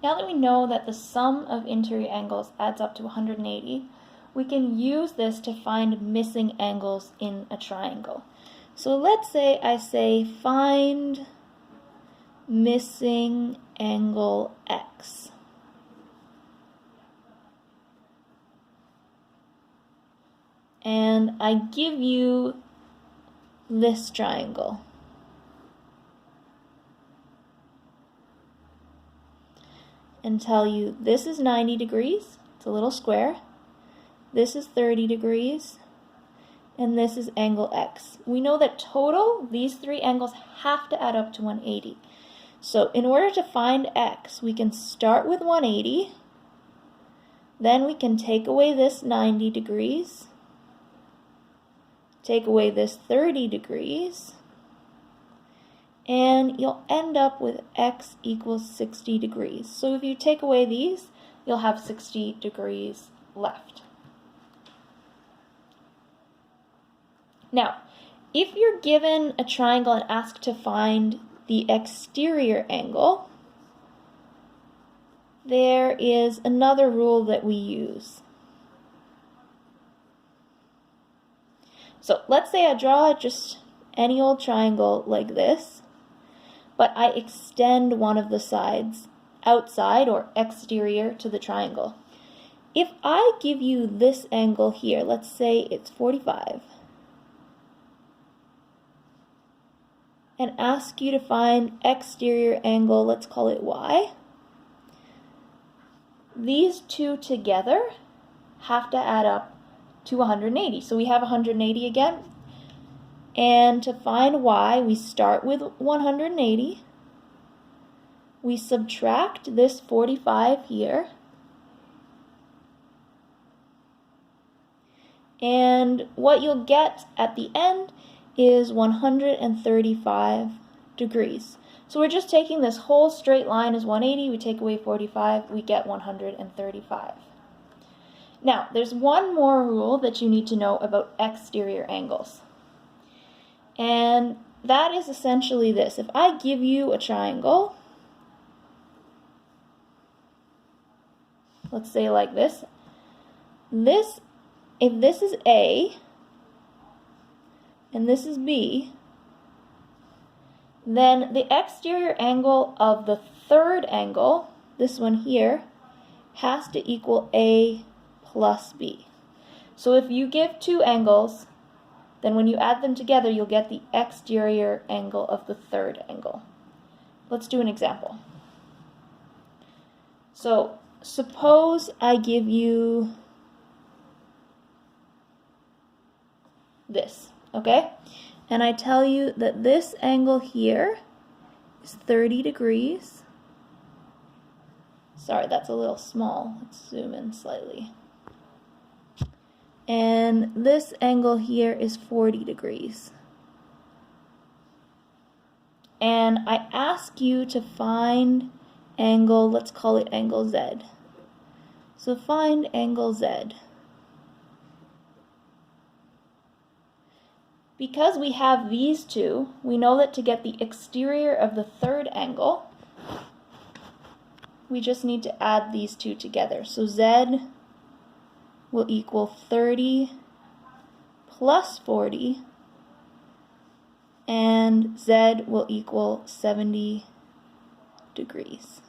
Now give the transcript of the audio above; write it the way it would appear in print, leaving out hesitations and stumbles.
Now that we know that the sum of interior angles adds up to 180, we can use this to find missing angles in a triangle. So let's say I say find missing angle X. And I give you this triangle. And tell you this is 90 degrees, it's a little square, this is 30 degrees, and this is angle X. We know that total, these three angles have to add up to 180. So in order to find X, we can start with 180, then we can take away this 90 degrees, take away this 30 degrees, and you'll end up with X equals 60 degrees. So if you take away these, you'll have 60 degrees left. Now, if you're given a triangle and asked to find the exterior angle, there is another rule that we use. So let's say I draw just any old triangle like this, but I extend one of the sides outside or exterior to the triangle. If I give you this angle here, let's say it's 45, and ask you to find exterior angle, let's call it Y, these two together have to add up to 180. So we have 180 again. And to find Y, we start with 180. We subtract this 45 here. And what you'll get at the end is 135 degrees. So we're just taking this whole straight line as 180, we take away 45, we get 135. Now, there's one more rule that you need to know about exterior angles. And that is essentially this. If I give you a triangle, let's say like this, if this is A, and this is B, then the exterior angle of the third angle, this one here, has to equal A plus B. So if you give two angles, then when you add them together, you'll get the exterior angle of the third angle. Let's do an example. So suppose I give you this, okay? And I tell you that this angle here is 30 degrees. Sorry, that's a little small. Let's zoom in slightly. And this angle here is 40 degrees. And I ask you to find angle, let's call it angle Z. So find angle Z. Because we have these two, we know that to get the exterior of the third angle, we just need to add these two together. So Z will equal 30 plus 40, and Z will equal 70 degrees.